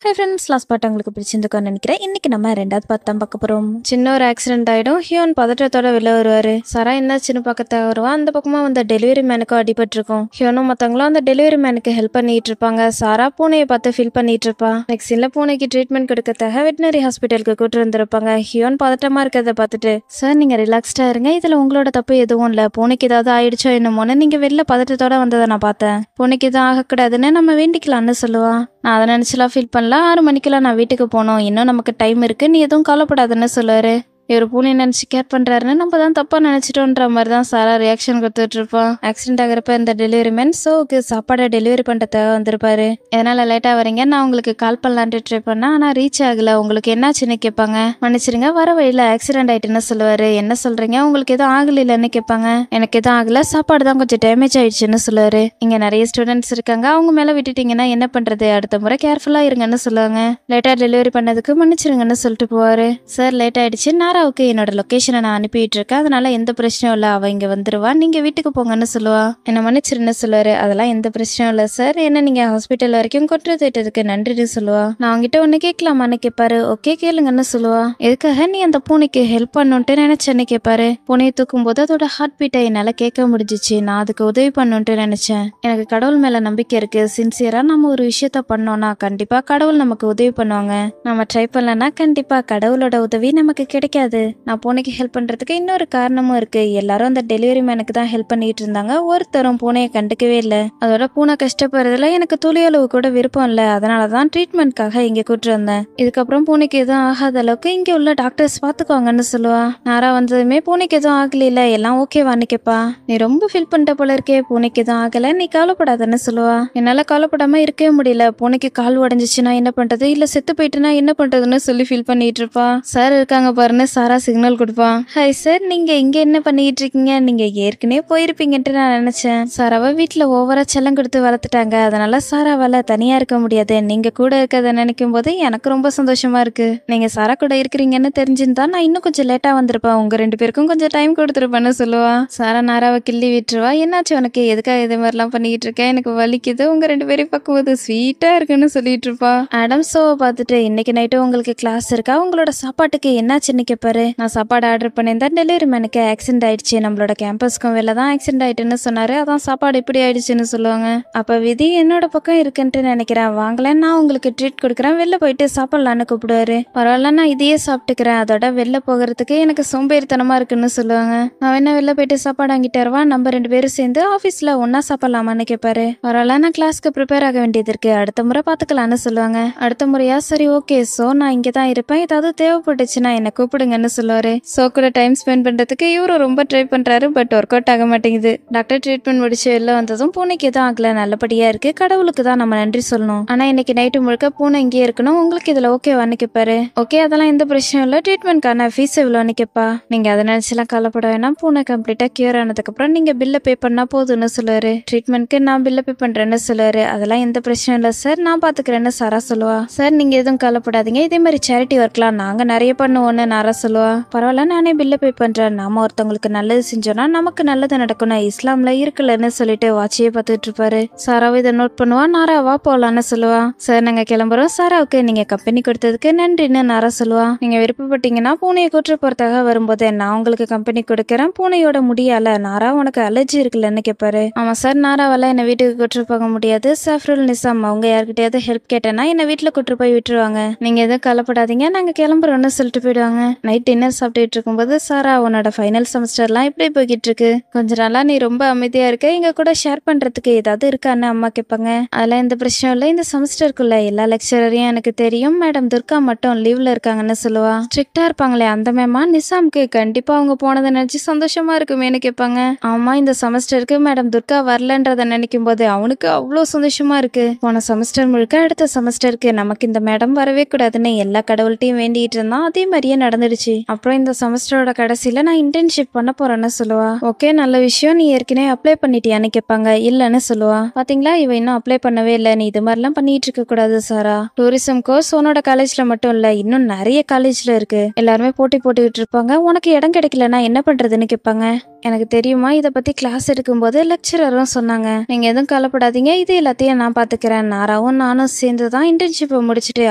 Hi friends, last part உங்களுக்கு பிடிச்சிருந்துக்கோன்னு நினைக்கிறேன். இன்னைக்கு நம்ம ரெண்டாவது பார்ட் தான் பார்க்க போகிறோம். சின்ன ஒரு ஆக்சிடென்ட் ஆகிடும். ஹியோன் பதற்றத்தோட வெளில வருவார். சாரா என்னாச்சுன்னு பக்கத்தாக வருவா. அந்த பக்கமாக வந்த டெலிவரி மேனுக்கும் அடிபட்டிருக்கும். ஹியோனும் மற்றவங்களும் அந்த டெலிவரி மேனுக்கு ஹெல்ப் பண்ணிட்டு இருப்பாங்க. சாரா பூனையை பார்த்து ஃபீல் பண்ணிட்டு இருப்பா. நெக்ஸ்ட் சீன்ல பூனைக்கு ட்ரீட்மெண்ட் கொடுக்கறதுக்காக வெட்டினரி ஹாஸ்பிட்டலுக்கு கூட்டு வந்திருப்பாங்க. ஹியோன் பதட்டமா இருக்கிறத பார்த்துட்டு, சார் நீங்க ரிலாக்ஸ்டா இருங்க, இதுல உங்களோட தப்பு எதுவும் இல்லை. பூனைக்கு ஏதாவது ஆயிடுச்சோ என்னமோன்னு நீங்க வெளில பதட்டத்தோட வந்ததை நான் பார்த்தேன். பூனைக்கு எதுவும் ஆகக்கூடாதுன்னு நம்ம வேண்டிக்கலாம்னு சொல்லுவா. நான் அதை நினச்சிலாம் ஃபீல் பண்ணல. 6 மணிக்கெல்லாம் நான் வீட்டுக்கு போகணும், இன்னும் நமக்கு டைம் இருக்கு, நீ எதுவும் கவலைப்படாதுன்னு சொல்லுவாரு. இவர் பூனை நினச்சி கேர் பண்ணுறாருன்னு நம்ம தான் தப்பாக நினச்சிட்டோன்ற மாதிரி தான் சாரா ரியாக்ஷன் கொடுத்துட்டு இருப்போம். ஆக்சிடென்ட் ஆகிறப்ப இந்த டெலிவரி மேன் ஷோவுக்கு சாப்பாடை டெலிவரி பண்ணுறதுக்காக வந்திருப்பாரு. எதனால் லேட்டாக வரீங்க, நான் உங்களுக்கு கால் பண்ணலான்ட்டு ட்ரை பண்ணேன், ஆனால் ரீச் ஆகலை, உங்களுக்கு என்னாச்சுன்னு கேட்பாங்க. மன்னிச்சிருங்க, வர வழியில் ஆக்சிடென்ட் ஆயிட்டுன்னு சொல்லுவார். என்ன சொல்கிறீங்க, உங்களுக்கு எதுவும் ஆகலைன்னு கேட்பாங்க. எனக்கு எதுவும் ஆகலை, சாப்பாடு தான் கொஞ்சம் டேமேஜ் ஆயிடுச்சுன்னு சொல்லுவார். இங்கே நிறைய ஸ்டூடெண்ட்ஸ் இருக்காங்க, அவங்க மேலே விட்டுட்டீங்கன்னா என்ன பண்ணுறது, அடுத்த முறை கேர்ஃபுல்லாக இருங்கன்னு சொல்லுவாங்க. லேட்டாக டெலிவரி பண்ணதுக்கு மன்னிச்சிருங்கன்னு சொல்லிட்டு போவார். சார் லேட் ஆயிடுச்சு, நாராவுக்கு என்னோட லொகேஷனை நான் அனுப்பிட்டு இருக்கேன், அதனால எந்த பிரச்சனையும் இல்லை, அவ இங்க வந்துருவா, நீங்க வீட்டுக்கு போங்கன்னு சொல்லுவா. என்ன மன்னிச்சிருன்னு சொல்லுவாரு. அதெல்லாம் எந்த பிரச்சனையும் இல்லை சார், என்ன நீங்க ஹாஸ்பிட்டல் வரைக்கும் கொண்டு போயிட்டதுக்கு நன்றின்னு சொல்லுவா. நான் அவங்ககிட்ட ஒன்னு கேட்கலாமான்னு கேட்பாரு. ஓகே கேளுங்கன்னு சொல்லுவா. எதுக்காக நீ அந்த பூனைக்கு ஹெல்ப் பண்ணுன்ட்டு நினைச்சேன்னு கேட்பாரு. பூனையை தூக்கும் போது அதோட ஹார்ட் பீட்டை என்னால கேட்க முடிஞ்சிச்சு, நான் அதுக்கு உதவி பண்ணுன்ட்டு நினைச்சேன். எனக்கு கடவுள் மேல நம்பிக்கை இருக்கு, சின்சியரா நம்ம ஒரு விஷயத்த பண்ணோம்னா கண்டிப்பா கடவுள் நமக்கு உதவி பண்ணுவாங்க, நம்ம ட்ரை பண்ணலன்னா கண்டிப்பா கடவுளோட உதவி நமக்கு கிடைக்காது. நான் பூனைக்கு ஹெல்ப் பண்றதுக்கு இன்னொரு காரணமும் இருக்கு. எல்லாரும் அந்த டெலிவரி மேனுக்கு தான் ஹெல்ப் பண்ணிட்டு இருந்தாங்க, ஒருத்தரும் பூனையை கண்டுக்கவே இல்லை. அதோட பூனை கஷ்டப்படுறதுல எனக்கு துளியளவு கூட விருப்பம் இல்லை, அதனாலதான் ட்ரீட்மெண்ட்காக இங்க கூட்டு வந்தேன். இதுக்கப்புறம் பூனைக்கு எதுவும் ஆகாத அளவுக்கு இங்க உள்ள டாக்டர்ஸ் பாத்துக்குவாங்கன்னு சொல்லுவா. நாரா வந்ததுமே பூனைக்கு எதுவும் ஆகல, எல்லாம் ஓகேவான்னு கேப்பா. நீ ரொம்ப ஃபீல் பண்ணிட்ட போல இருக்கே, பூனைக்கு எதுவும் ஆகல, நீ கவலைப்படாதன்னு சொல்லுவா. என்னால கவலைப்படாம இருக்கவே முடியல, பூனைக்கு கால் உடஞ்சிச்சுன்னா என்ன பண்றது, இல்ல செத்து போயிட்டுனா என்ன பண்றதுன்னு சொல்லி ஃபீல் பண்ணிட்டு இருப்பா. சார் இருக்காங்க பாருன்னு சாரா சிக்னல் கொடுப்பான். ஹாய் சார், நீங்க இங்க என்ன பண்ணிட்டு இருக்கீங்க, நீங்க ஏற்கனவே போயிருப்பீங்கன்ட்டு நான் நினைச்சேன். சாராவை வீட்டுல ஓவரா செல்லம் கொடுத்து வளர்த்துட்டாங்க, அதனால சாராவால தனியா இருக்க முடியாது, நீங்க கூட இருக்கிறத நினைக்கும் போது எனக்கு ரொம்ப சந்தோஷமா இருக்கு. நீங்க சாரா கூட இருக்கிறீங்கன்னு தெரிஞ்சிருந்தா நான் இன்னும் கொஞ்சம் லேட்டா வந்திருப்பேன், உங்க 2 பேருக்கும் கொஞ்சம் டைம் கொடுத்துருப்பேன்னு சொல்லுவா. சாரா நாராவை கிள்ளி விட்டுருவா. என்னாச்சு உனக்கு, எதுக்காக இது மாதிரிலாம் பண்ணிட்டு இருக்கேன், எனக்கு வலிக்குது, உங்க 2 பேரையும் பார்க்கும்போது ஸ்வீட்டா இருக்குன்னு சொல்லிட்டு இருப்பா. ஆடம் ஷோவை பார்த்துட்டு, இன்னைக்கு நைட்டு உங்களுக்கு கிளாஸ் இருக்கா, உங்களோட சாப்பாட்டுக்கு என்னாச்சுன்னு கேட்பாரு. நான் சாப்பாடு ஆர்டர் பண்ணியிருந்தா டெலிவரி மேனுக்கு ஆக்சிடென்ட் ஆயிடுச்சு, நம்மளோட கேம்பஸ்க்கும் வெளில தான் ஆக்சிடென்ட் ஆயிட்டுன்னு சொன்னாரு, அதான் சாப்பாடு இப்படி ஆயிடுச்சுன்னு சொல்லுவாங்க. அப்ப விதி என்னோட பக்கம் இருக்குன்ட்டு நினைக்கிறேன், வாங்கல நான் உங்களுக்கு ட்ரீட் கொடுக்குறேன், வெளில போயிட்டு சாப்பிடலான்னு கூப்பிடுவாரு. பரவாயில்ல நான் இதையே சாப்பிட்டுக்கிறேன், அதோட வெளில போகிறதுக்கு எனக்கு சோம்பேறித்தனமா இருக்குன்னு சொல்லுவாங்க. நான் என்ன வெளில போயிட்டு சாப்பாடு வாங்கிட்டு வருவா, நம்ம 2 பேரும் சேர்ந்து ஆஃபீஸ்ல ஒன்னா சாப்பிடலாமான்னு கேட்பாரு. பரவாயில்ல நான் கிளாஸ்க்கு ப்ரிப்பேர் ஆக வேண்டியது இருக்கு, அடுத்த முறை பாத்துக்கலான்னு சொல்லுவாங்க. அடுத்த முறையா சரி ஓகே, சோ நான் இங்கே தான் இருப்பேன், ஏதாவது தேவைப்பட்டுச்சுன்னா என்ன கூப்பிடுங்கன்னு சொல்லுவாரு. சோ கூட டைம் ஸ்பெண்ட் பண்றதுக்கு இவரும் ரொம்ப ட்ரை பண்றாரு, பட் ஒர்க் அவுட் ஆக மாட்டேங்குது. டாக்டர் ட்ரீட்மெண்ட் முடிச்சு வெளில வந்ததும் பூனைக்கு எதுவும் ஆகல, நல்லபடியா இருக்கு, கடவுளுக்கு தான் நம்ம நன்றி சொல்லணும், ஆனா இன்னைக்கு நைட்டு முழுக்க பூனை இங்கேயே இருக்கணும், உங்களுக்கு இதுல ஓகேவான்னு கேட்பாரு. ஓகே அதெல்லாம் எந்த பிரச்சனையும் இல்ல, ட்ரீட்மெண்ட்கான ஃபீஸ் எவ்வளோன்னு கேட்பா. நீங்க அதை நினைச்செல்லாம் கவலைப்பட வேணாம், பூனை கம்ப்ளீட்டா கியூர் ஆனதுக்கு அப்புறம் நீங்க பில்ல பே பண்ணா போதும்னு சொல்லுவாரு. ட்ரீட்மெண்ட்க்கு நான் பில்ல பே பண்றேன்னு சொல்லுவாரு. அதெல்லாம் எந்த பிரச்சனையும் இல்ல சார், நான் பாத்துக்கிறேன்னு சாரா சொல்லுவா. சார் நீங்க எதுவும் கவலைப்படாதீங்க, இதே மாதிரி சேரிட்டி ஒர்க்லாம் நாங்க நிறைய பண்ணுவோம்னு நாரா சொல்லுவா. பரவாயில்ல நானே பில்ல பே பண்றேன், நாம ஒருத்தவங்களுக்கு நல்லது செஞ்சோம்னா நமக்கு நல்லது நடக்கணும், இஸ்லாம்ல இருக்குல்லன்னு சொல்லிட்டு வாட்சியே பார்த்துட்டு இருப்பாரு. சாராவை இதை நோட் பண்ணுவா. நாராவா போலான்னு சொல்லுவா. சார் நாங்க கிளம்புறோம், சாராவுக்கு நீங்க கம்பெனி கொடுத்ததுக்கு நன்றின்னு நாரா சொல்லுவா. நீங்க விருப்பப்பட்டீங்கன்னா பூனையை கூட்டு போறதாக வரும்போது நான் உங்களுக்கு கம்பெனி கொடுக்கறேன், பூனையோட முடியால நாரா உனக்கு அலர்ஜி இருக்குல்லன்னு கேட்பாரு. ஆமா சார், நாராவால என்ன வீட்டுக்கு கூட்டு போக முடியாது, சஃப்ருல் நிசாம் அவங்க யார்கிட்டயாவது ஹெல்ப் கேட்டேன்னா என்ன வீட்டுல கூட்டு போய் விட்டுருவாங்க, நீங்க எதுவும் கவலைப்படாதீங்க, நாங்க கிளம்புறோம்னு சொல்லிட்டு போயிடுவாங்க. நைட் டின்னர் சாப்பிட்டுட்டு இருக்கும்போது சாரா உன்னோட ஃபைனல் செமஸ்டர்லாம் எப்படி போய்கிட்டு இருக்கு, கொஞ்ச நாளா நீ ரொம்ப அமைதியா இருக்க, எங்க கூட ஷேர் பண்றதுக்கு ஏதாவது இருக்கான்னு அம்மா கேட்பாங்க. அதெல்லாம் எந்த பிரச்சனையும் இல்லை, இந்த செமஸ்டருக்குள்ள எல்லா லெக்சரரையும் எனக்கு தெரியும், மேடம் துர்கா மட்டும் லீவ்ல இருக்காங்கன்னு சொல்லுவா. ஸ்ட்ரிக்டா இருப்பாங்களே அந்த மேமா, நிசாம்க்கு கண்டிப்பா அவங்க போனதை நினைச்சு சந்தோஷமா இருக்குமேன்னு கேட்பாங்க. ஆமா இந்த செமஸ்டருக்கு மேடம் துர்கா வரலன்றத நினைக்கும் போது அவனுக்கு அவ்வளோ சந்தோஷமா இருக்கு. போன செமஸ்டர் முழுக்க அடுத்த செமஸ்டருக்கு நமக்கு இந்த மேடம் வரவே கூடாதுன்னு எல்லா கடவுள்கிட்டையும் வேண்டிட்டு இருந்தான், அதே மாதிரியே நடந்துடுச்சு. அப்புறம் இந்த செமஸ்டரோட கடைசியில நான் இன்டர்ன்ஷிப் பண்ண போறேன்னு சொல்லுவா. ஓகே நல்ல விஷயம், நீ ஏற்கனவே அப்ளை பண்ணிட்டியான்னு கேட்பாங்க. இல்லன்னு சொல்லுவா. பாத்தீங்களா இவ இன்னும் அப்ளை பண்ணவே இல்லை, நீ இது மாதிரிலாம் பண்ணிட்டு இருக்க கூடாது சாரா, டூரிசம் கோர்ஸ் உன்னோட காலேஜ்ல மட்டும் இல்ல இன்னும் நிறைய காலேஜ்ல இருக்கு, எல்லாருமே போட்டி போட்டுக்கிட்டு இருப்பாங்க, உனக்கு இடம் கிடைக்கலன்னா என்ன பண்றதுன்னு கேட்பாங்க. எனக்கு தெரியுமா, இதை பத்தி கிளாஸ் எடுக்கும்போது லெக்சரரும் சொன்னாங்க. நீங்க எதுவும் கவலைப்படாதீங்க, இது எல்லாத்தையும் நான் பாத்துக்கிறேன். நாராவும் நானும் சேர்ந்து தான் இன்டர்ன்ஷிப்பை முடிச்சுட்டு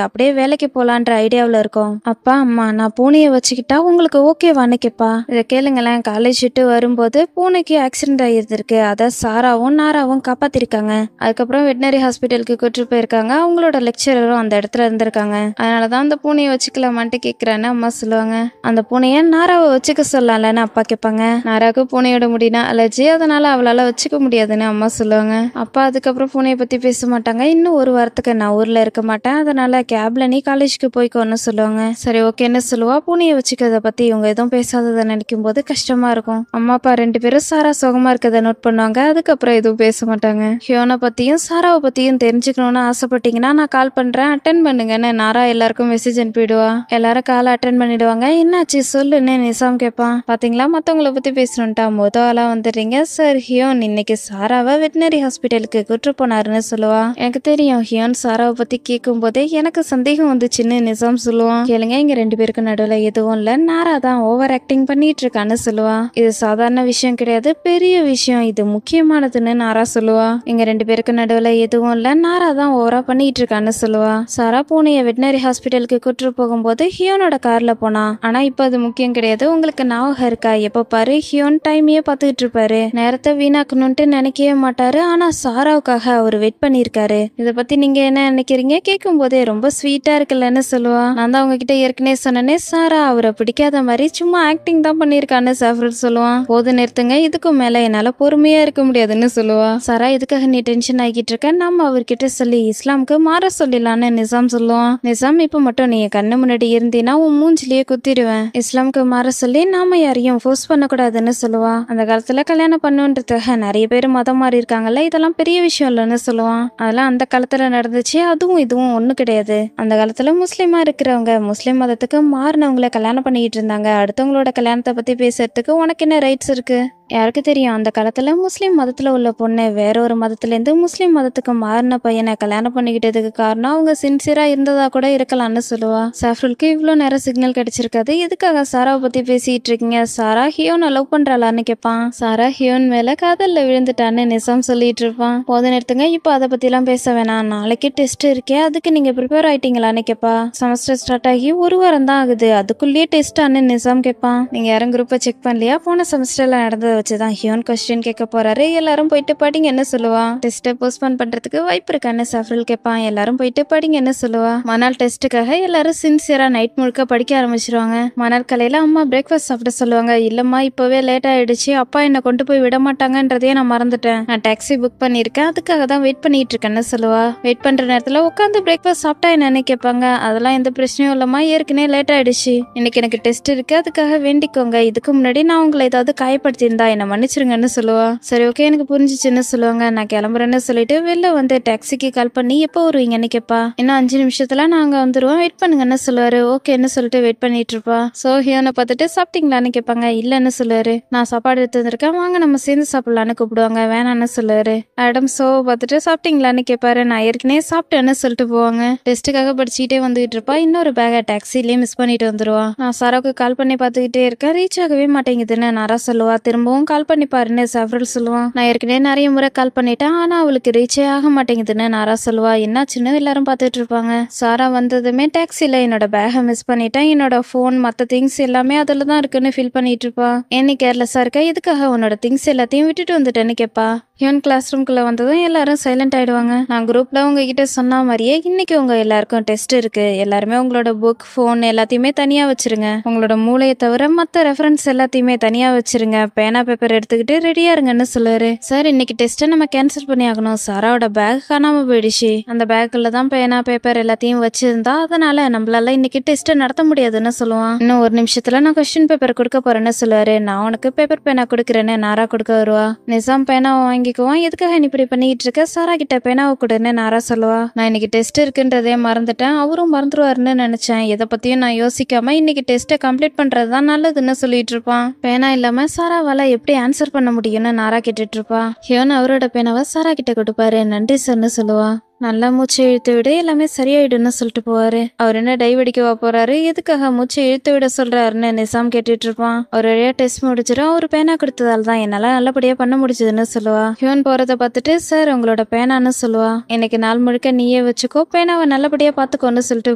அப்படியே வேலைக்கு போலான்ற ஐடியாவில் இருக்கோம். அப்பா அம்மா, நான் பூனையை வச்சுக்கிட்டா உங்களுக்கு ஓகேவான்னு கேப்பா. இதை கேளுங்களேன், காலேஜ் விட்டு வரும்போது பூனைக்கு ஆக்சிடென்ட் ஆகியிருந்திருக்கு. அதை சாராவும் நாராவும் காப்பாத்திருக்காங்க. அதுக்கப்புறம் வெட்டினரி ஹாஸ்பிட்டலுக்கு கூட்டு போயிருக்காங்க. அவங்களோட லெக்சரரும் அந்த இடத்துல இருந்திருக்காங்க. அதனாலதான் அந்த பூனையை வச்சுக்கலாமான்ட்டு கேட்கிறேன்னு அம்மா சொல்லுவாங்க. அந்த பூனையை நாராவை வச்சுக்க சொல்லலாம்லன்னு அப்பா கேட்பாங்க. நாராவுக்கு பூனையோட முடினா அலர்ஜி, அதனால அவளால வச்சுக்க முடியாதுன்னு அம்மா சொல்லுவாங்க. அப்பா அதுக்கப்புறம் பூனையை பத்தி பேச மாட்டாங்க. இன்னும் ஒரு வாரத்துக்கு நான் ஊர்ல இருக்க மாட்டேன், அதனால கேப்ல நீ காலேஜ்க்கு போய்க்கோன்னு சொல்லுவாங்க. சரி ஓகேன்னு சொல்லுவா. பூனையை வச்சுக்கிறத பத்தி இவங்க எதுவும் பேசாததை நினைக்கும் போது கஷ்டமா இருக்கும். அம்மா அப்பா ரெண்டு பேரும் சாரா சுகமா இருக்கதை நோட் பண்ணுவாங்க. அதுக்கப்புறம் எதுவும் பேச மாட்டாங்க. ஹியோனை பத்தியும் சாராவை பத்தியும் தெரிஞ்சுக்கணும்னு ஆசைப்பட்டீங்கன்னா நான் கால் பண்றேன், அட்டன் பண்ணுங்கன்னு நாரா எல்லாருக்கும் மெசேஜ் அனுப்பிடுவா. எல்லாரும் காலை அட்டன் பண்ணிடுவாங்க. என்னாச்சு சொல்லுன்னு நிசாம் கேட்பான். பாத்தீங்களா, மத்தவங்கள பத்தி பேசணும்ட்டா முதலா வந்துடுறீங்க. சார் ஹியோன் இன்னைக்கு சாராவை வெட்டினரி ஹாஸ்பிட்டலுக்கு கூட்டு போனாருன்னு சொல்லுவா. எனக்கு தெரியும். ஹியோன் சாராவை பத்தி கேட்கும் போதே எனக்கு சந்தேகம் வந்துச்சுன்னு நிசாம் சொல்லுவான். கேளுங்க, இங்க ரெண்டு பேருக்கு நடுவுல எதுவும் இல்ல, நாரா தான் ஓவர் ஆக்டிங் பண்ணிட்டு இருக்கான்னு சொல்லுவா. இது சாதாரண விஷயம் கிடையாது, பெரிய விஷயம், இது முக்கியமானதுன்னு நாரா சொல்லுவா. இங்க ரெண்டு பேருக்கு நடுவுல எதுவும் இல்ல, நாரா தான் ஓவரா பண்ணிட்டு இருக்கான்னு சொல்லுவா. சாரா பூனைய வெட்டினரி ஹாஸ்பிட்டலுக்கு கூட்டு போகும்போது ஹியோனோட கார்ல போனா. ஆனா இப்ப அது முக்கியம் கிடையாது. உங்களுக்கு ஞாபகம் இருக்கா, எப்ப பாரு ஹியோன் டைமையே பாத்துக்கிட்டு இருப்பாரு, நேரத்தை வீணாக்கணும்ட்டு நினைக்கவே மாட்டாரு. ஆனா சாராவுக்காக அவர் வெயிட் பண்ணிருக்காரு. இத பத்தி நீங்க என்ன நினைக்கிறீங்க? கேட்கும் போதே ரொம்ப ஸ்வீட்டா இருக்குல்லன்னு சொல்லுவா. நான் தான் உங்ககிட்ட ஏற்கனவே சொன்னேனே, சாரா அவரை பிடிக்காத மாதிரி சும்மா ஆக்டிங் தான் பண்ணிருக்கான்னு சாஃப்ரல் சொல்லுவான். போது நிறுத்துங்க, இதுக்கும் மேல என்னால பொறுமையா இருக்க முடியாதுன்னு சொல்லுவா. சாரா இதுக்காக நீ டென்ஷன் ஆகிட்டு இருக்க, நம்ம அவர்கிட்ட சொல்லி இஸ்லாமுக்கு மாற சொல்லிடலான்னு நிசாம் சொல்லுவான். நிசாம், இப்ப மட்டும் நீ கண்ணு முன்னாடி இருந்தீன்னா உன் மூஞ்சிலேயே குத்திடுவேன். இஸ்லாமுக்கு மாற சொல்லி நாம யாரையும் ஃபோர்ஸ் பண்ணக்கூடாதுன்னு சொல்லுவா. அந்த காலத்துல கல்யாணம் பண்ணுன்றதுக்காக நிறைய பேர் மதம் மாறி இருக்காங்கல்ல, இதெல்லாம் பெரிய விஷயம் இல்லைன்னு சொல்லுவான். அதெல்லாம் அந்த காலத்துல நடந்துச்சு, அதுவும் இதுவும் ஒண்ணு கிடையாது. அந்த காலத்துல முஸ்லீமா இருக்கிறவங்க முஸ்லீம் மதத்துக்கு மாறினவங்களை கல்யாணம் பண்ணிக்கிட்டு இருந்தாங்க. அடுத்தவங்களோட கல்யாணத்தை பத்தி பேசுறதுக்கு உனக்கு என்ன ரைட்ஸ் இருக்கு? யாருக்கு தெரியும், அந்த காலத்துல முஸ்லீம் மதத்துல உள்ள பொண்ணு வேற ஒரு மதத்துல இருந்து முஸ்லீம் மதத்துக்கு மாறின பையனை கல்யாணம் பண்ணிக்கிட்டதுக்கு காரணம் அவங்க சின்சியரா இருந்ததா கூட இருக்கலாம்னு சொல்லுவா. சாஃப்ரலுக்கு இவ்வளவு நேரம் சிக்னல் கிடைச்சிருக்காது. எதுக்காக சாராவை பத்தி பேசிட்டு இருக்கீங்க? சாரா ஹியோனை லவ் பண்றாளான்னு கேட்பான். சாரா ஹியோன் மேல காதல்ல விழுந்துட்டான்னு நிசாம் சொல்லிட்டு இருப்பான். போத நிறுத்துங்க, இப்போ அதை பத்தி எல்லாம் பேச வேணாம். நாளைக்கு டெஸ்ட் இருக்கே, அதுக்கு நீங்க ப்ரிப்பேர் ஆயிட்டீங்களான்னு கேப்பா. செமஸ்டர் ஸ்டார்ட் ஆகி ஒரு வாரம் தான் ஆகுது, அதுக்குள்ளேயே டெஸ்டான்னு நிசாம் கேட்பான். நீங்க யாரும் குரூப்பை செக் பண்ணலையா? போன செமஸ்டர்ல நடந்ததை வச்சுதான் ஹியோன் கொஸ்டின் கேட்க போறாரு. எல்லாரும் போயிட்டு படிங்கன்னு சொல்லுவா. டெஸ்ட்டை போஸ்ட்போன் பண்றதுக்கு வாய்ப்பு இருக்கான்னு சாஃப்ரல் கேட்பான். எல்லாரும் போயிட்டு படிங்கன்னு சொல்லுவா. மறுநாள் டெஸ்ட்டுக்காக எல்லாரும் சின்சியரா நைட் முழுக்க படிக்க ஆரம்பிச்சிருவாங்க. மறுநாள் காலையில அம்மா பிரேக்ஃபாஸ்ட் சாப்பிட சொல்லுவாங்க. இல்லம்மா, இப்பவே லேட் ஆயிடுச்சு, அப்பா என்ன கொண்டு போய் விட மாட்டாங்கன்றதையே நான் மறந்துட்டேன். நான் டாக்ஸி புக் பண்ணிருக்கேன், அதுக்காக தான் வெயிட் பண்ணிட்டு இருக்கேன்னு சொல்லுவா. வெயிட் பண்ற நேரத்துல உட்காந்து பிரேக்ஃபாஸ்ட் சாப்பிட்டா என்னன்னு கேட்பாங்க. அதெல்லாம் எந்த பிரச்சனையும் இல்லம்மா, ஏற்கனவே லேட் ஆயிடுச்சு, இன்னைக்கு எனக்கு டெஸ்ட் இருக்கு, அதுக்காக வேண்டிக்கோங்க. இதுக்கு முன்னாடி நான் உங்களை ஏதாவது காயப்படுத்தியிருந்தா என்ன மன்னிச்சிருங்கன்னு சொல்லுவா. சரி ஓகே, எனக்கு புரிஞ்சிச்சுன்னு சொல்லுவாங்க. நான் கிளம்புறேன்னு சொல்லிட்டு வெளில வந்து டாக்ஸிக்கு கால் பண்ணி எப்போ வருவீங்கன்னு கேட்பா. இன்னும் 5 நிமிஷத்துல நாங்க வந்துருவோம், வெயிட் பண்ணுங்கன்னு சொல்லுவாரு. ஓகேன்னு சொல்லிட்டு வெயிட் பண்ணிட்டு இருப்பா. சோ ஹியோனை பார்த்துட்டு சாப்பிட்டீங்களான்னு கேட்பாங்க. இல்லன்னு சொல்லுவாரு. நான் சாப்பாடு எடுத்து வந்திருக்கேன், வாங்க நம்ம சேர்ந்து சாப்பிடலான்னு கூப்பிடுவாங்க. வேணான்னு சொல்லுவாரு. ஆடம் சோவை பார்த்துட்டு சாப்பிட்டீங்களான்னு கேட்பாரு. நான் ஏற்கனவே சாப்பிட்டேன்னு சொல்லிட்டு போவாங்க. டெஸ்ட்டுக்காக படிச்சுக்கிட்டே வந்துகிட்டு இருப்பா. இன்னொரு பேக்கை டாக்ஸிலேயே மிஸ் பண்ணிட்டு வந்துருவா. நான் சாராவுக்கு கால் பண்ணி பார்த்துக்கிட்டே இருக்கேன், ரீச் ஆகவே மாட்டேங்குதுன்னு நாரா சொல்லுவா. திரும்பவும் கால் பண்ணி பாருன்னு சாஃப்ரல் சொல்லுவான். நான் ஏற்கனவே நிறைய முறை கால் பண்ணிட்டேன், ஆனா அவளுக்கு ரீச்சே ஆக மாட்டேங்குதுன்னு நாரா சொல்லுவா. என்னாச்சுன்னு எல்லாரும் பார்த்துட்டு இருப்பாங்க. சாரா வந்ததுமே டாக்ஸில என்னோட பேகை மிஸ் பண்ணிட்டேன், என்னோட போன் மத்த திங்ஸ் எல்லாமே அதுல தான் இருக்குன்னு ஃபீல் பண்ணிட்டு இருப்பா. ஏன்னு கேர்லெஸ்ஸா இருக்க, எதுக்காக உன்னோட திங்ஸ் எல்லாத்தையும் விட்டுட்டு வந்துட்டேன்னு கேட்பா. ஹியோன் கிளாஸ் ரூம்குள்ள வந்ததும் எல்லாரும் சைலண்ட் ஆயிடுவாங்க. நான் குரூப்ல உங்ககிட்ட சொன்ன மாதிரியே இன்னைக்கு உங்க எல்லாருக்கும் டெஸ்ட் இருக்கு. எல்லாருமே உங்களோட புக், போன் எல்லாத்தையுமே தனியா வச்சிருங்க. உங்களோட மூளையை தவிர மத்த ரெஃபரன்ஸ் எல்லாத்தையுமே தனியா வச்சிருங்க. பேனா பேப்பர் எடுத்துக்கிட்டு ரெடியா இருங்கன்னு சொல்லுவாரு. சார், இன்னைக்கு டெஸ்ட்டை நம்ம கேன்சல் பண்ணி ஆகணும். சாராவோட பேக் காணாம போயிடுச்சு. அந்த பேக்குள்ள தான் பேனா பேப்பர் எல்லாத்தையும் வச்சிருந்தா, அதனால நம்மளால இன்னைக்கு டெஸ்ட்டை நடத்த முடியாதுன்னு சொல்லுவான். இன்னும் ஒரு நிமிஷத்துல நான் கொஸ்டின் பேப்பர் கொடுக்க போறேன்னு சொல்லுவாரு. நான் உனக்கு பேப்பர் பேனா கொடுக்குறேன்னு நாரா கொடுக்க வருவா. நிசாம் பேனாவை வாங்கிக்குவான். எதுக்காக நீ இப்படி பண்ணிட்டு இருக்க? சாரா கிட்ட பேனாவை கொடுன்னு நாரா சொல்லுவா. நான் இன்னைக்கு டெஸ்ட் இருக்குன்றதே மறந்துட்டேன், அவரும் மறந்துருவாருன்னு நினைச்சேன். எதை பத்தியும் நான் யோசிக்காம இன்னைக்கு டெஸ்ட்டை கம்ப்ளீட் பண்றதுதான் நல்லதுன்னு சொல்லிட்டு இருப்பான். பேனா இல்லாம சாராவால எப்படி ஆன்சர் பண்ண முடியும்னு நாரா கேட்டுட்டு இருப்பா. ஹியோன் அவரோட பேனாவை சாரா கிட்ட கொடுப்பாரு. நன்றி சார்னு சொல்லுவா. நல்லா மூச்சை இழுத்து விட எல்லாமே சரியாயிடும்னு சொல்லிட்டு போவாரு. அவர் என்ன டைவ் அடிக்கவா போறாரு, எதுக்காக மூச்சை இழுத்து விட சொல்றாருன்னு நிசாம் கேட்டுட்டு இருப்பான். ஒரு வழியா டெஸ்ட் முடிச்சிடும். அவர் பேனா கொடுத்ததால தான் என்னால நல்லபடியா பண்ண முடிச்சதுன்னு சொல்லுவா. ஹியூன் போறத பார்த்துட்டு சார் உங்களோட பேனான்னு சொல்லுவா. இன்னைக்கு நாள் முழுக்க நீயே வச்சுக்கோ, பேனாவை நல்லபடியா பாத்துக்கோன்னு சொல்லிட்டு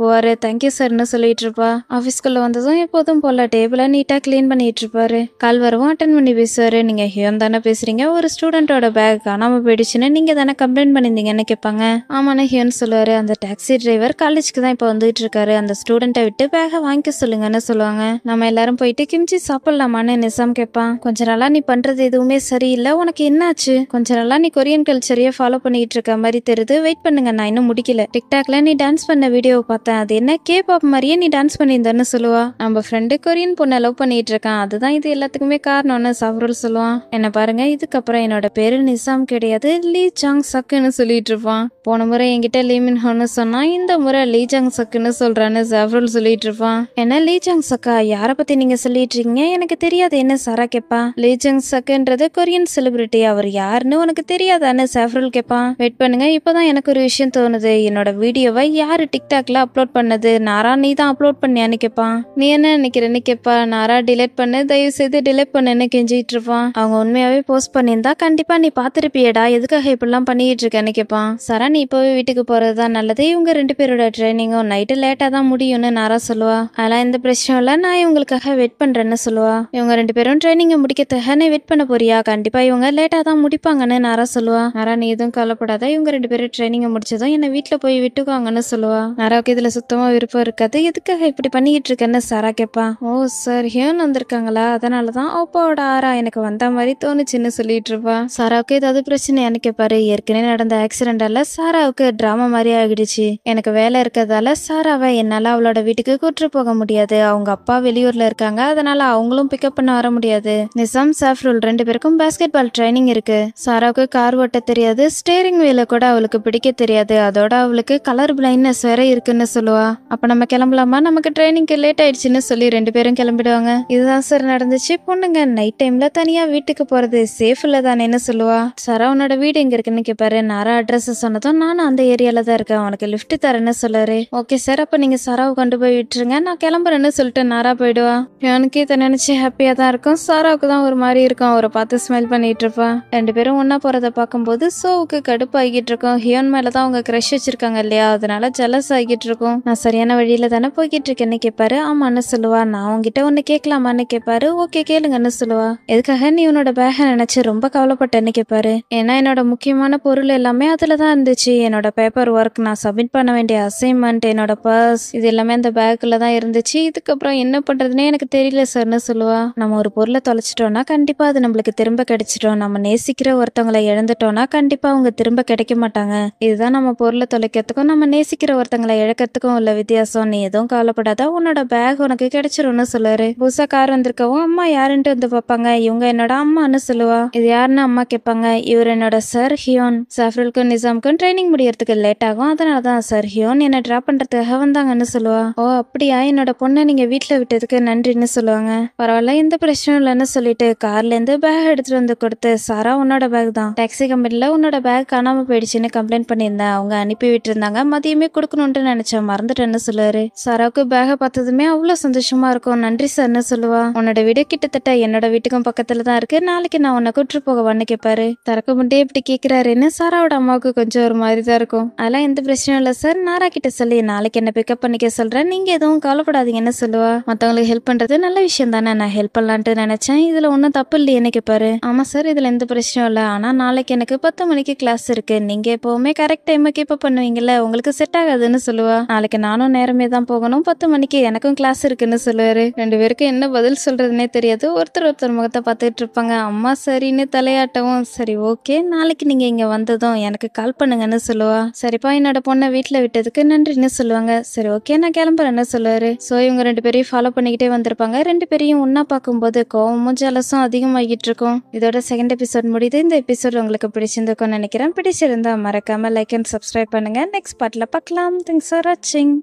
போவாரு. தேங்க்யூ சார்னு சொல்லிட்டு இருப்பா. ஆபீஸ்க்குள்ள வந்ததும் எப்போதும் போல டேபிள நீட்டா கிளீன் பண்ணிட்டு இருப்பாரு. கால் வரவும் அட்டன் பண்ணி பேசுவாரு. நீங்க ஹியூன் தானே பேசுறீங்க, ஒரு ஸ்டூடெண்டோட பேக் காணாம போயிடுச்சுன்னு நீங்க தானே கம்ப்ளைண்ட் பண்ணிருந்தீங்கன்னு கேட்பாங்க. ஆமாண்ணே ஹியூன் சொல்லுவாரு. அந்த டாக்ஸி டிரைவர் காலேஜுக்கு தான் இப்போ வந்துட்டு இருக்காரு, அந்த ஸ்டூடெண்ட்டை விட்டு பேக வாங்கிக்க சொல்லுங்கன்னு சொல்லுவாங்க. நம்ம எல்லாரும் போயிட்டு கிம்ச்சி சாப்பிடலாமான்னு நிசாம் கேட்பான். கொஞ்ச நாளா நீ பண்றது எதுவுமே சரியில்லை, உனக்கு என்னாச்சு? கொஞ்ச நாளா நீ கொரியன் கல்ச்சரையே ஃபாலோ பண்ணிட்டு இருக்க மாதிரி தெரியுது, வெயிட் பண்ணுங்க நான் இன்னும் முடிக்கல. டிக்டாக்ல நீ டான்ஸ் பண்ண வீடியோவை பார்த்தேன், அது என்ன கேபாப் மாதிரியே நீ டான்ஸ் பண்ணியிருந்தன்னு சொல்லுவா. நம்ம ஃப்ரெண்டு கொரியன் பொண்ணை லவ் பண்ணிட்டு இருக்கான், அதுதான் இது எல்லாத்துக்குமே காரணம்னு சாஃப்ரோல் சொல்லுவான். என்ன பாருங்க, இதுக்கப்புறம் என்னோட பேரு நிசாம் கிடையாது, லீ ஜாங் சக்குன்னு சொல்லிட்டு இருப்பான். போன முறை என்கிட்ட லீ மின் ஹோன்னு சொன்னா, இந்த முறை லீ ஜாங் சக்குன்னு சொல்றான்னு சாஃப்ரோல் சொல்லிட்டு இருப்பான். என்ன லீ ஜாங் சக்கா, யார பத்தி நீங்க சொல்லிட்டு இருக்கீங்க, எனக்கு தெரியாது என்ன சாரா கேப்பா. லீ ஜாங் சக்குன்றது கொரியன் செலிபிரிட்டி, அவர் யாருன்னு உனக்கு தெரியாதான்னு சாஃப்ரோல் கேட்பான். வெயிட் பண்ணுங்க, இப்பதான் எனக்கு ஒரு விஷயம் தோணுது, என்னோட வீடியோவை யாரு டிக்டாக்ல அப்லோட் பண்ணது, நாரா நீ தான் அப்லோட் பண்ணியான்னு கேட்பான். நீ என்ன நினைக்கிறேன்னு கேட்பா. நாரா டிலேட் பண்ணு, தயவு செய்து டிலேட் பண்ணுன்னு கெஞ்சிட்டு இருப்பான். அவங்க உண்மையாவே போஸ்ட் பண்ணியிருந்தா கண்டிப்பா நீ பாத்திருப்பியடா, எதுக்காக இப்படிலாம் பண்ணிட்டு இருக்கேன்னு கேட்பான். சாரா நீ இப்பவே வீட்டுக்கு போறதுதான் நல்லது, இவங்க 2 பேரோட ட்ரைனிங்கும் நைட்டு லேட்டா தான் முடியும்னு நாரா சொல்லுவா. அதெல்லாம் எந்த பிரச்சனையும் இல்ல, நான் இவங்களுக்காக வெயிட் பண்றேன்னு சொல்லுவா. இவங்க 2 பேரும் ட்ரைனிங்கை முடிக்கிறதுக்காக நீ வெயிட் பண்ண போறியா, கண்டிப்பா இவங்க லேட்டா தான் முடிப்பாங்கன்னு நாரா சொல்லுவா. நாரா நீ எதுவும் கவலைப்படாத, இவங்க 2 பேரும் ட்ரைனிங்கை முடிச்சதும் என்ன வீட்டுல போய் விட்டுக்குவாங்கன்னு சொல்லுவா. நாராவுக்கு இதுல சுத்தமா விருப்பம் இருக்காது, எதுக்காக இப்படி பண்ணிக்கிட்டு இருக்கேன்னு சாரா கேட்பா. ஓ சார் ஹியோன் வந்திருக்காங்களா, அதனாலதான் அப்பாவோட ஆரா எனக்கு வந்த மாதிரி தோணுச்சுன்னு சொல்லிட்டு இருப்பா. சாராவுக்கு ஏதாவது பிரச்சனையான்னு கேட்பாரு. ஏற்கனவே நடந்த ஆக்சிடென்டால சாராவுக்கு டிராமா மாதிரி ஆகிடுச்சு, எனக்கு வேலை இருக்கிறதால சாராவை என்னால அவளோட வீட்டுக்கு கூட்டு போக முடியாது, அவங்க அப்பா வெளியூர்ல இருக்காங்க, அதனால அவங்களும் பிக்கப் பண்ண வர முடியாது. நிசாம் சாஃப்ரோல் 2 பேருக்கும் பாஸ்கெட் பால் ட்ரைனிங் இருக்கு. சாராவுக்கு கார் ஓட்ட தெரியாது, ஸ்டேரிங் வீல கூட அவளுக்கு பிடிக்க தெரியாது, அதோட அவளுக்கு கலர் பிளைண்ட்னஸ் வேற இருக்குன்னு சொல்லுவா. அப்ப நம்ம கிளம்பலாமா, நமக்கு ட்ரைனிங்க்கு லேட் ஆயிடுச்சுன்னு சொல்லி 2 பேரும் கிளம்பிடுவாங்க. இதுதான் சார் நடந்துச்சு, பொண்ணுங்க நைட் டைம்ல தனியா வீட்டுக்கு போறது சேஃப் இல்ல தானேன்னு சொல்லுவா. சாரா உன்னோட வீடு எங்க இருக்குன்னு கேட்பாரு. நாரா அட்ரஸ் சொன்னதும் நானும் அந்த ஏரியால தான் இருக்கேன், உனக்கு லிஃப்ட் தரேன்னு சொல்லுறாரு. ஓகே சார், அப்ப நீங்க சாராவை கொண்டு போய் விட்டுருங்க, நான் கிளம்புறேன்னு சொல்லிட்டு நாரா போயிடுவா. எனக்கு இதை நினைச்சு ஹாப்பியா தான் இருக்கும், சாராவுக்கு தான் ஒரு மாதிரி இருக்கும், அவரை பார்த்து ஸ்மைல் பண்ணிட்டு இருப்பா. 2 பேரும் ஒன்னா போறத பார்க்கும்போது சோவுக்கு கடுப்பு ஆகிட்டு இருக்கும். ஹியோன் மேலதான் அவங்க கிரஷ் வச்சிருக்காங்க இல்லையா, அதனால ஜலஸ் ஆகிட்டு இருக்கும். நான் சரியான வழியில தானே போய்கிட்டு இருக்கேன்னு கேட்பாரு. ஆமான்னு சொல்லுவா. நான் உங்ககிட்ட ஒன்னு கேட்கலாமான்னு கேட்பாரு. ஓகே கேளுங்கன்னு சொல்லுவா. எதுக்காக நீ உன்னோட பேக நினைச்சு ரொம்ப கவலைப்பட்டேன்னு கேட்பாரு. ஏன்னா என்னோட முக்கியமான பொருள் எல்லாமே அதுலதான் இருந்துச்சு, என்னோட பேப்பர் ஒர்க், நான் சப்மிட் பண்ண வேண்டிய அசைன்மெண்ட், என்னோட பர்ஸ், இது எல்லாமே அந்த பேக்ல தான் இருந்துச்சு, இதுக்கப்புறம் என்ன பண்றதுன்னே எனக்கு தெரியல சார்னு சொல்லுவா. நம்ம ஒரு பொருளை தொலைச்சிட்டோம்னா கண்டிப்பா அது நம்மளுக்கு திரும்ப கிடைச்சிட்டோம், நம்ம நேசிக்கிற ஒருத்தவங்களை இழந்துட்டோம்னா கண்டிப்பா அவங்க திரும்ப கிடைக்க மாட்டாங்க, இதுதான் நம்ம பொருளை தொலைக்கிறதுக்கும் நம்ம நேசிக்கிற ஒருத்தவங்களை இழக்கிறதுக்கும் உள்ள வித்தியாசம், நீ எதுவும் கவலைப்படாத, உன்னோட பேக் உனக்கு கிடைச்சிரும்னு சொல்லுவாரு. புதுசா கார் வந்திருக்கவும் அம்மா யாருன்ட்டு வந்து பார்ப்பாங்க. இவங்க என்னோட அம்மான்னு சொல்லுவா. இது யாருன்னு அம்மா கேட்பாங்க. இவர் என்னோட சார் ஹியோன், சாஃப்ரோலுக்கும் நிசாமுக்கும் ட்ரைனிங் முடியறதுக்கு லேட் ஆகும், அதனாலதான் சார் ஹியோன் என்ன டிராப் பண்றதுக்காக வந்தாங்கன்னு சொல்லுவா. ஓ அப்படியா, என்னோட பொண்ணை நீங்க வீட்டுல விட்டதுக்கு நன்றின்னு சொல்லுவாங்க. பரவாயில்ல எந்த பிரச்சனையும் இல்லைன்னு சொல்லிட்டு கார்ல இருந்து பேக் எடுத்துட்டு வந்து கொடுத்து, சாரா உன்னோட பேக் தான், டாக்ஸி கம்பெனில உன்னோட பேக் காணாம போயிடுச்சுன்னு கம்ப்ளைண்ட் பண்ணியிருந்தேன், அவங்க அனுப்பி விட்டு இருந்தாங்க, மதியமே கொடுக்கணும்னு நினைச்சேன், மறந்துட்டேன்னு சொல்லுவாரு. சாராவுக்கு பேக பார்த்ததுமே அவ்வளவு சந்தோஷமா இருக்கும். நன்றி சார்னு சொல்லுவா. உன்னோட வீடு கிட்டத்தட்ட என்னோட வீட்டுக்கும் பக்கத்துல தான் இருக்கு, நாளைக்கு நான் உன்னை கூட்டு போகவான்னு கேட்பாரு. திறக்க முட்டே இப்படி கேட்கிறாருன்னு சாராவோட அம்மாவுக்கு கொஞ்சம் ஒரு மாதிரி தான் இருக்கும். அதெல்லாம் எந்த பிரச்சனையும் இல்ல சார், நாரா கிட்ட சொல்லி நாளைக்கு என்ன பிக்கப் பண்ணிக்க சொல்றேன், நீங்க எதுவும் கவலைப்படாதீங்கன்னு சொல்லுவா. மத்தவங்களுக்கு ஹெல்ப் பண்றது நல்ல விஷயம் தானே, நான் ஹெல்ப் பண்ணலான்ட்டு நினைச்சேன், இதுல ஒன்னும் தப்பு இல்லையேன்னு கேட்பாரு. ஆமா சார், இதுல எந்த பிரச்சனையும் இல்ல, ஆனா நாளைக்கு எனக்கு 10 மணிக்கு கிளாஸ் இருக்கு, நீங்க எப்பவுமே கரெக்ட் டைம் கீப் பண்ணுவீங்கல்ல, உங்களுக்கு செட் ஆகாதுன்னு சொல்லுவா. நாளைக்கு நானும் நேரமே தான் போகணும், 10 மணிக்கு எனக்கும் கிளாஸ் இருக்குன்னு சொல்லுவாரு. 2 பேருக்கும் என்ன பதில் சொல்றதுன்னே தெரியாது, ஒருத்தர் முகத்தை பார்த்துட்டு இருப்பாங்க. அம்மா சரின்னு தலையாட்டவும், சரி ஓகே நாளைக்கு நீங்க இங்க வந்ததும் எனக்கு கால் பண்ணுங்கன்னு சொல்லுவா. சரிப்பா என்னோட பொண்ணை வீட்டுல விட்டதுக்கு நன்றின்னு சொல்லுவாங்க. சரி ஓகே நான் கிளம்புறேன்னு சொல்லுவாரு. சோ இவங்க 2 பேரையும் ஃபாலோ பண்ணிக்கிட்டே வந்திருப்பாங்க. 2 பேரையும் ஒன்னா பார்க்கும்போது கோவமும் ஜலசும் அதிகமாகிட்டு இருக்கும். இதோட செகண்ட் எபிசோட் முடியுது. இந்த எபிசோட் உங்களுக்கு பிடிச்சிருந்துக்கும்னு நினைக்கிறேன். பிடிச்சிருந்தா மறக்காம லைக் அண்ட் சப்ஸ்கிரைப் பண்ணுங்க. நெக்ஸ்ட் பார்ட்ல பார்க்கலாம். தேங்க்ஸ் ஃபார் வாட்சிங்.